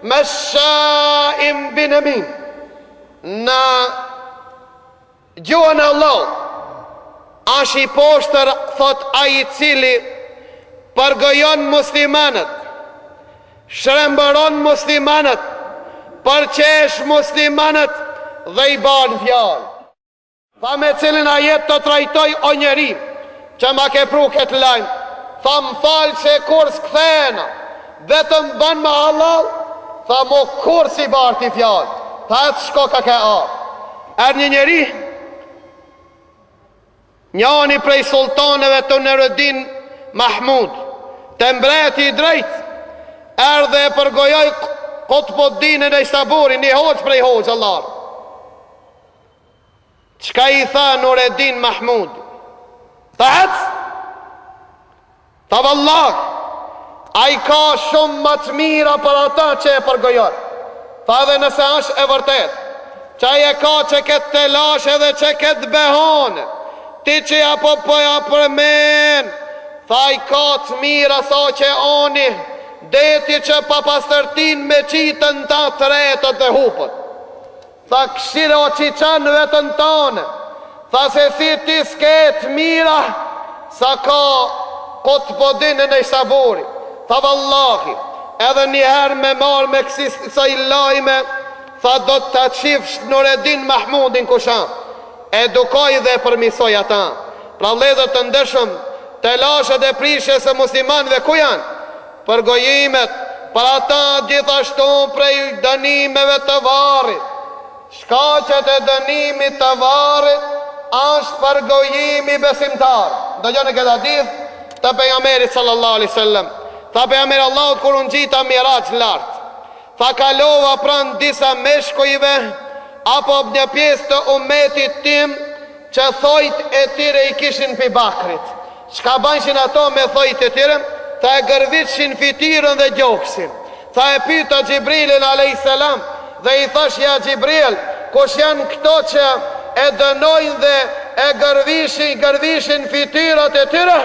Meshaim binamin. Në gjuhën e Allah, është i poshtër, thot ai i cili përgëjon muslimanët, shrembëron muslimanët, përqesh muslimanët dhe i ban fjalë. Tha, me cilin ajet të trajtoj o njeri që ma ke pru këtë lajmë, tha, më falë se kur s'kthena, vetëm ban me halal, tha, mo kur si barti fjalë. Tha, e të shko ka ke arë. Një njeri, njani prej sultanëve të Nureddin Mahmud, të mbreti i drejt, erdhe e përgojoj Kutbuddinin e Istanbulit, një hoxh prej hoxh Allah. Çka i tha Nureddin Mahmud? Tha hec? Tha vallah, a i ka shumë më të mira për ata që e përgojon. Tha dhe nëse është e vërtet, që e ka që këtë telash edhe që këtë behon, ti që ja po ja përmen, tha i ka të mira sa që oni, deti që pa pastërtin me qitën ta të retët dhe hupët. Tha këshire o qiqan vetën tonë, tha se si ti s'ket mira, sa ka Kutbuddinin e Istanbulit. Tha vallahi, edhe njëherë me marë me kësa i lajme, tha do të qifsh Nureddin Mahmudin kushan, edukoj dhe përmisoj ata. Pra vëllezër të ndeshëm, të lashet e prishes e muslimanve ku janë? Përgojimet, për ata gjithashtu prej dënimeve të varrit. Shkaqet e dënimit të varrit është përgojimi besimtar. Do gjënë këtë hadith të pejgamberit sallallahu alaihi wasallam. Tha pejgamberi Allahut kur unë gjita Miraj lart, tha kalova pranë disa meshkujve apo një pjesë të ummetit tim që thojt e tire i kishin pi bakrit. Çka banshin ato me thojt e tire? Tha e gërvitshin fitirën dhe gjoksin. Tha e pyta Gjibrilin a.s. dhe i thash ja Gjibril, kush janë këto që e dënojnë dhe e gërvishin fitirat e tyre?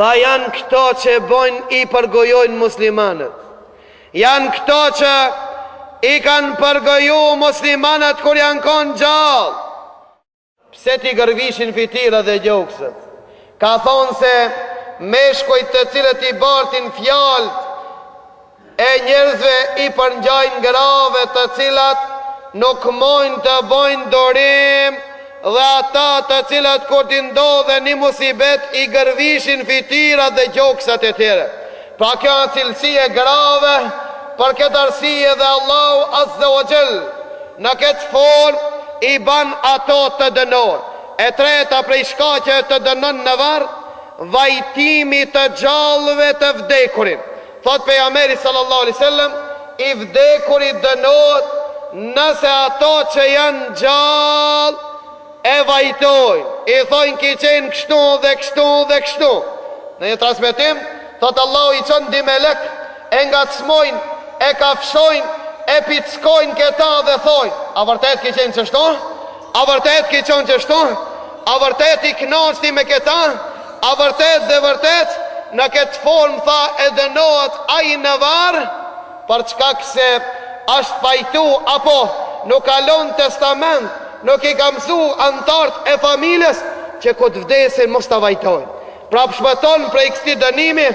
Tha janë këto që bojnë i përgojojnë muslimanët. Janë këto që i kanë përgoju muslimanët kur janë konë gjallë. Pse ti gërvishin fitirat dhe gjokset? Ka thonë se meshkujt të cilët i bartin fjalët e njerëzve i përngjajnë grave të cilat nuk mojnë të bojnë dorim, dhe ata të cilat kur t'i ndodhe një musibet i gërvishin fitirat dhe gjoksat e tjere. Pra kjo në cilësi e grave, për këtë arsye dhe Allahu Azza wa Jall në këtë form i ban ato të dënon. E treta prej shkaqeve të dënon në varr, vajtimi të gjallëve të vdekurin. Thot pejgamberi sallallahu alaihi wasallam, i vdekurit dënohet nëse ato që janë gjallë e vajtojnë, i thojnë ki qenë kështu dhe kështu dhe kështu. Në një transmetim, thot Allahu i qënë di melek, e nga të smojnë, e kafshojnë, e pickojnë këta dhe thojnë, a vërtet ki qenë qështu? A vërtet ki qenë qështu? A vërtet i knoqti me këta? A vërtet dhe vërtet, në këtë formë tha e dënohet a i në varë, për çka këse ashtë pajtu, apo nuk kalon testament, nuk i ka mësu antartë e familjes që këtë vdesin mos të vajtojnë. Pra pëshmeton prej kësti dënimi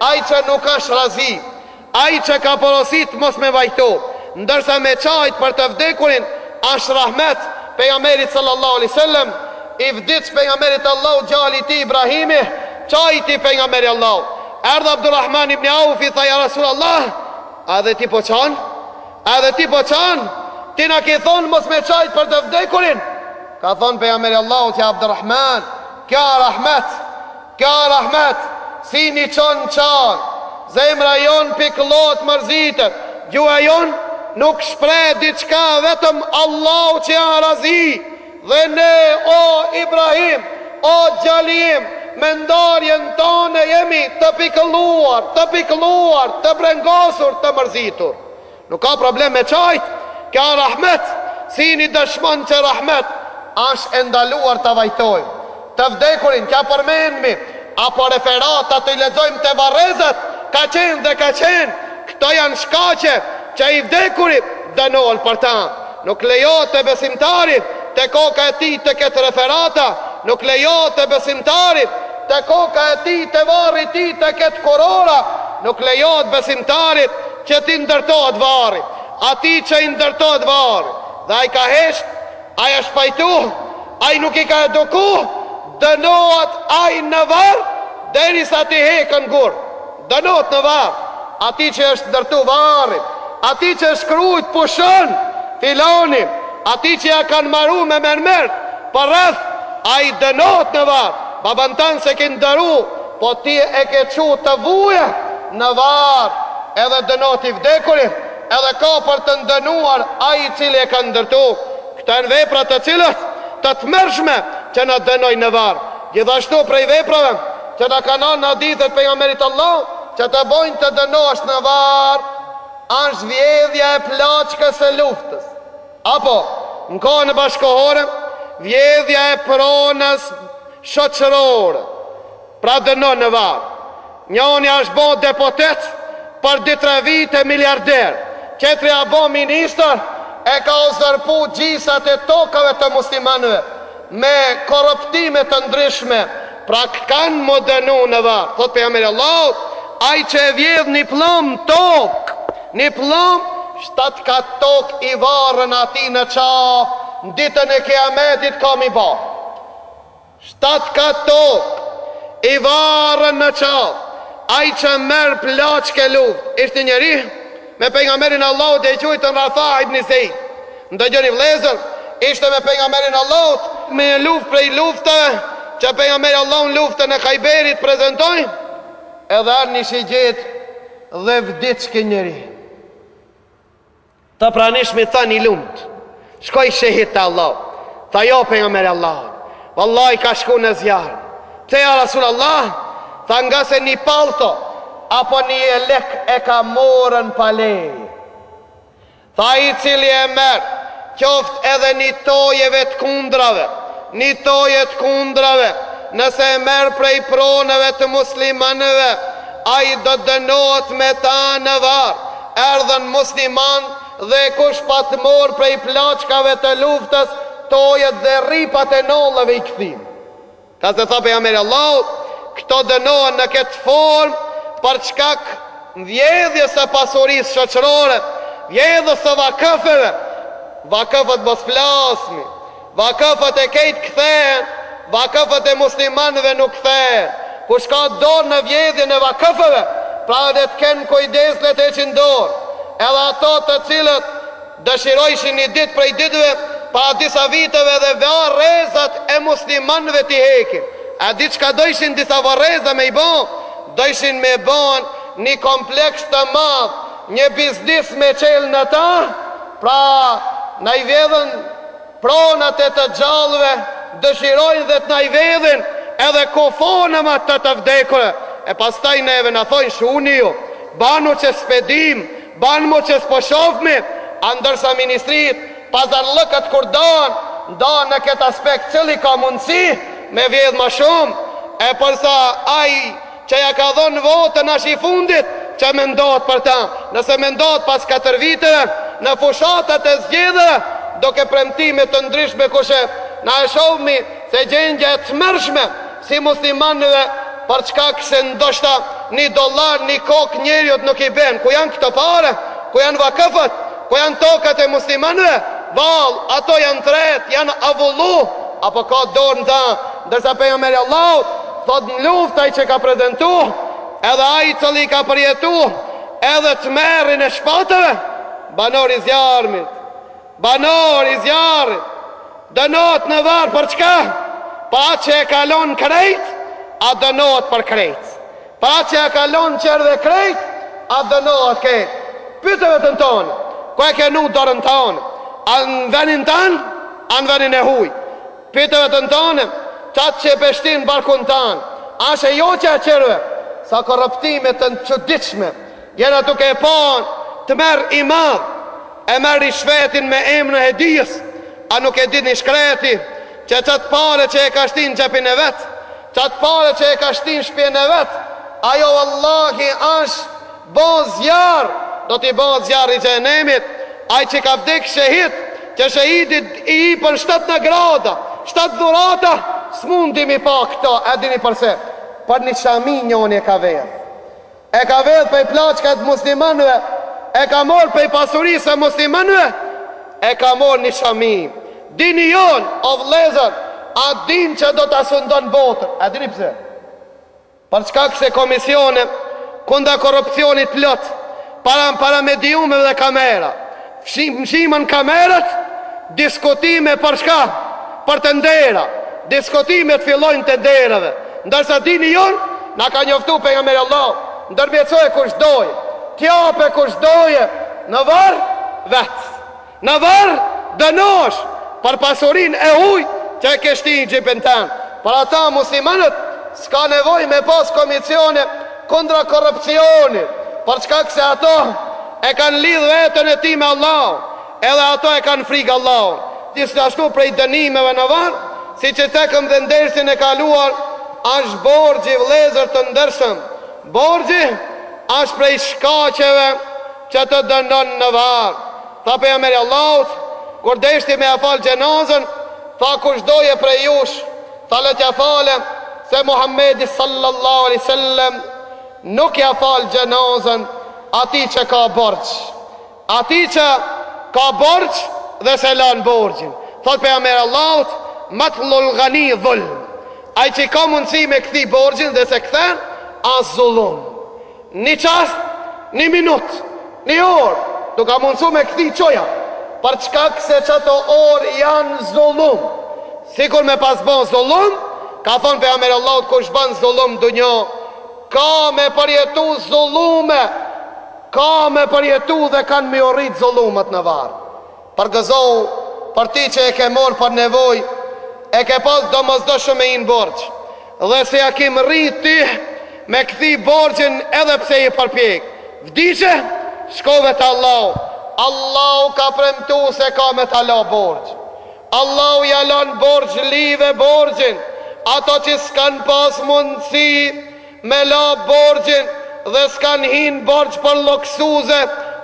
aj që nuk është razi, aj që ka porosit mos me vajto, ndërsa me qajt për të vdekurin është rahmet. Pejgamberit sallallahu alaihi wasallam i vdic pejgamberit Allahu gjali ti Ibrahimi, qajti pejgamberi Allahu. Erdha Abdurrahman ibn Auf i tha ja Rasulallah, a dhe ti po qanë? A dhe ti po qanë? Ti na ke thonë mos me qajt për të vdekurin? Ka thonë pejgamberi Allahu që Abdurrahman, kja rahmet, si një qonë qanë, zemra jonë piklot mërzitët, gjua jonë nuk shprej diçka vetëm Allahu që janë razi, dhe ne o Ibrahim, o gjalim, me ndarjen tonë jemi të pikluar, të brengosur, të mërzitur. Nuk ka problem me qajt. Ka rahmet, si një dëshmon që rahmet është endaluar të vajtojmë. Të vdekurin, kja përmenmi, apo referata të i lexojmë të varezet, ka qenë dhe ka qenë. Këto janë shkaqe që i vdekurit dënohen për ta. Nuk lejohet të besimtarit të koka e ti të këtë referata, nuk lejohet të besimtarit të koka e ti të varri ti të këtë korora, nuk lejohet besimtarit që ti ndërtohet varri. Ati që i ndërtojt varë, dhe a i ka hesht, a i është pajtu, a i nuk i ka eduku, dënohet a i në varë, deri sa ti hekën gurë, dënohet në varë. Ati që është ndërtu varë, ati që është krujt pushën, filoni, ati që ja kanë maru me mërmërë, për rrëth, a i dënohet në varë. baban tanë se ke ndëru, po ti e ke qu të vuje në varë, edhe dënot i vdekurit, edhe ka për të ndënuar ai cili e ka ndërtu. Këta në vepra të cilët të të mërshme që në dënoj në varë. Gjithashtu prej veprave që në kanon në ditët për nga merit Allah, që të bojnë të dënosh në varë, është vjedhja e plaçkës e luftës. Apo, në kohën e bashkohore, vjedhja e pronës shoqërore. Pra dënon në varë. Njoni është bo deputet për 2-3 vite miliarder. Qetri a bo minister, e ka ozërpu gjisat e tokave të muslimanëve me korruptime të ndryshme. Pra kanë më dënu në varë. Thot për jamere Allah, ai që e vjedh një plom tokë, një plom 7 ka tokë i varën ati në qafë, në ditën e kiametit kam i ba. 7 ka tokë i varën në qafë, ai që merë plaçke luft. Ishte njeri me pejgamberin Allah dhe i qujtë në Rafa ibn Zeid. Në dëgjoni vlezër, ishte me pejgamberin Allah me luft prej luftëve që pejgamberi Allah në luftën e Khajberit prezentojnë, edhe arë një shigjet dhe vdic kë njeri. Të pranishmi tha një lumët, shkoj shihit të Allah. Tha jo pejgamberi Allah, Wallahi ka shku në zjarë. Te ja Rasul Allah, tha nga se një palto apo një elek e ka morën palej. Tha i cili e merë qoft edhe një tojeve të kundrave, një toje të kundrave, nëse e merë prej pronëve të muslimanëve, a i do dënohet me ta në varë. Erdhen musliman dhe kush pa të morë prej plaçkave të luftës, tojet dhe ripat e nollëve i këthim. Ka se tha pejgamberi Allah, këto dënohen në këtë formë për çkak vjedhjes së pasurisë shoqërore, vjedhjes së vakëfeve. Vakëfët mos flasmi, vakëfët e kejtë kthehen, vakëfët e muslimanëve nuk kthehen. Kush ka dorë në vjedhjen e vakëfeve, pra dhe të kenë kujdes le të heqin dorë. Edhe ato të cilët dëshirojshin një ditë prej ditëve, pa disa viteve dhe varrezat e muslimanëve t'i hekin. A di çka dojshin disa varreza me i bon? Dojshin me bon një kompleks të madh, një biznis me qelë në ta, pra na i vedhen pronat e të gjallëve, dëshirojnë dhe të na i vedhen edhe kofonëm atë të vdekure. E pastaj neve në thojnë shuni ju, banu që s'pedim, banu që s'poshofmi, andërsa ministrit pazarlëkët kur do në këtë aspekt cili ka mundësi me vjedh ma shumë, e përsa ai që ja ka dhonë votën ash i fundit, që me ndot për ta. Nëse me ndot pas 4 viteve, në fushatat e zgjedhëve, do ke premtime të ndryshme kushe, na e shohmi se gjendje të mërshme, si muslimanëve, për çka këse ndoshta $1, një kokë njeriut nuk i ben. Ku janë këto pare? Ku janë vakëfët? Ku janë tokat e muslimanëve? Val, ato janë tret, janë avullu, apo ka dorë në ta. Dërsa pejgamberi Allah, thot në luftaj që ka prezentu, edhe ai cili ka përjetu, edhe të merrin e shpatëve, banor i zjarmit, banor i zjarrit, dënohet në varë për çka? Pa që e kalon krejt, a dënohet për krejt. Pa që e kalon qërë dhe krejt, a dënohet krejt. Pyte vetën tonë, ku e ke nu dorën tonë? A në venin tanë, a në venin e huj? Pyte vetën tonë, qatë që e peshtin barkun tanë, a shë jo që e qërëve, sa korruptime të në qëdiqme, jena tuk e panë, të merë i madhë, e merë i shvetin me emnë e dijës, a nuk e di një shkreti, që qatë pare që e ka shtin gjepin e vetë, qatë pare që e ka shtin shpjen e vetë, ajo Allahi ashtë bo zjarë, do t'i bo zjarë i gjenemit, aj që ka vdik shëhit, që shëhidit i për 7 në grada, 7 dhurata, s'mundimi pa këto, e dini përse, për një shami njoni e ka vedh. E ka vedh për i plaçkat muslimanëve, e ka morë për i pasurisë e muslimanëve, e ka morë një shami. Dini jonë, o vlezër, a din që do të asundon botër. A dini pëse? Për çka këse komisione, kunda korupcionit plot, para mediume dhe kamera. Mshimën kamerët, diskutime për shka? Për të ndera. diskutimet fillojnë të derave. Ndërsa dini jonë, na ka njoftu pejgamberi Allah, ndërmjetësoje kush doje, t'jape kush doje, në varë vetë, në varë dënosh për pasurin e huj që e kështi në gjipin tanë. Për ata muslimanët s'ka nevoj me pas komisione kundra korupcioni, për çka këse ato e kanë lidh vetën e ti me Allah, edhe ato e kanë frikë Allah. Gjithashtu prej dënimeve në varë, si që tekëm dhe ndersin e kaluar, është borgji vlezër të ndërshëm. Borgji është prej shkaqeve që të dënon në varë. Tha pejgamberi Allahut, kur deshti me afal gjenazën, tha kush doje prej jush, tha le t'ja falem, se Muhammedi sallallahu alaihi sallam nuk ja fal gjenazën ati që ka borgj, ati që ka borgj dhe se lan borgjin. Thot pejgamberi Allahut, matlull ghani dhulm, ai që ka mundësi me këthi borgjin dhe se këthen, as zullum. Një qast, një minut, një orë, du ka mundësu me këthi qoja, për çka këse që të orë janë zullum. Sikur me pas bon zullum, ka thonë pejgamberi Allahut, kush ban zullum dunjo, ka me përjetu zullume, ka me përjetu dhe kanë me orrit zullumet në varë. Përgëzohu, për ti që e ke morë për nevoj, e ke pas do mëzdo me inë borgjë, dhe se ja kim rriti me këthi borgjën edhe pse i përpjek. Vdiqe, shkove të Allah. Allahu ka premtu se ka me t'ala borgjë. Allahu jalon borgjë live borgjën. Ato që s'kan pas mundësi me la borgjën dhe s'kan hin borgjë për loksuze,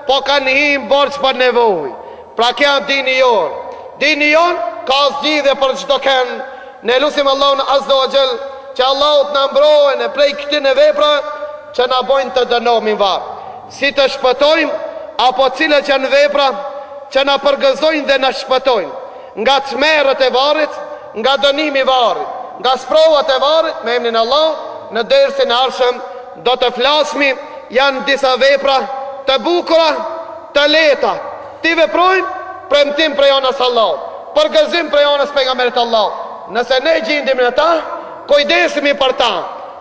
po kan hin borgjë për nevoj. Pra kja dini jonë. Dini jonë ka zgjidhe për çdo kënd. Ne lutim Allahun azza wa jall që Allahu të na mbrojë në prej këtyre veprave që na bojnë të dënohemi varë. Si të shpëtojmë apo cilat janë vepra që na përgëzojnë dhe na shpëtojnë nga çmerrët e varrit, nga dënimi i varrit, nga sprovat e varrit. Me emrin Allah, në dersin e ardhshëm do të flasmi, janë disa vepra të bukura, të lehta. Ti veprojmë premtim prej anës Allah, përgëzim prej anës pejgamberit Allah. Nëse ne gjendim në ta, kujdesemi për ta,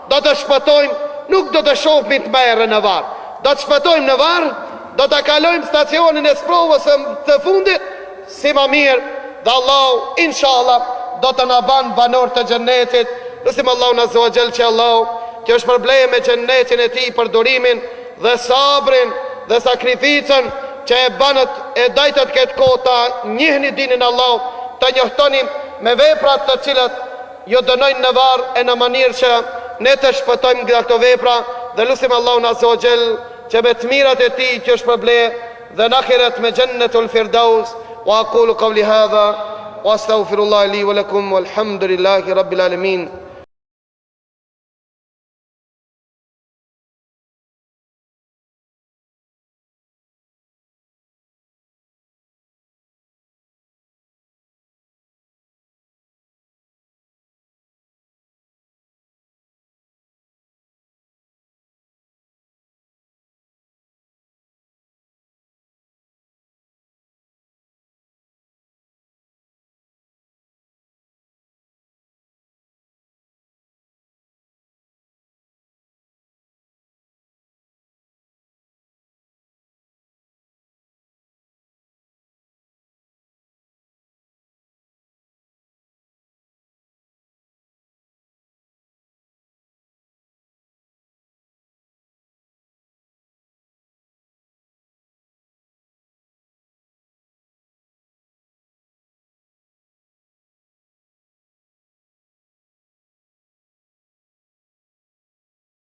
do të shpëtojmë, nuk do të shohmi të merë në varë. Do të shpëtojmë në varë, do të kalojmë stacionin e sprovës të fundit, si ma mirë, dhe Allah, inshallah, do të në banë banor të gjennetit. Lusim Allah në zogjel që Allah, që është përblej me gjennetin e ti për durimin dhe sabrin dhe sakrificën, që e banët e dajtët këtë kota, njihni dinin Allah, të njohtonim me veprat të cilët jo dënojnë në varë e në manirë që ne të shpëtojmë nga këto vepra, dhe lusim Allah në azogjel që me të mirat e ti që është përble dhe në akiret me gjennetul firdaus. Wa aqulu qavli hadha wa astaghfirullahi li wa lakum walhamdulillahi rabbil alamin.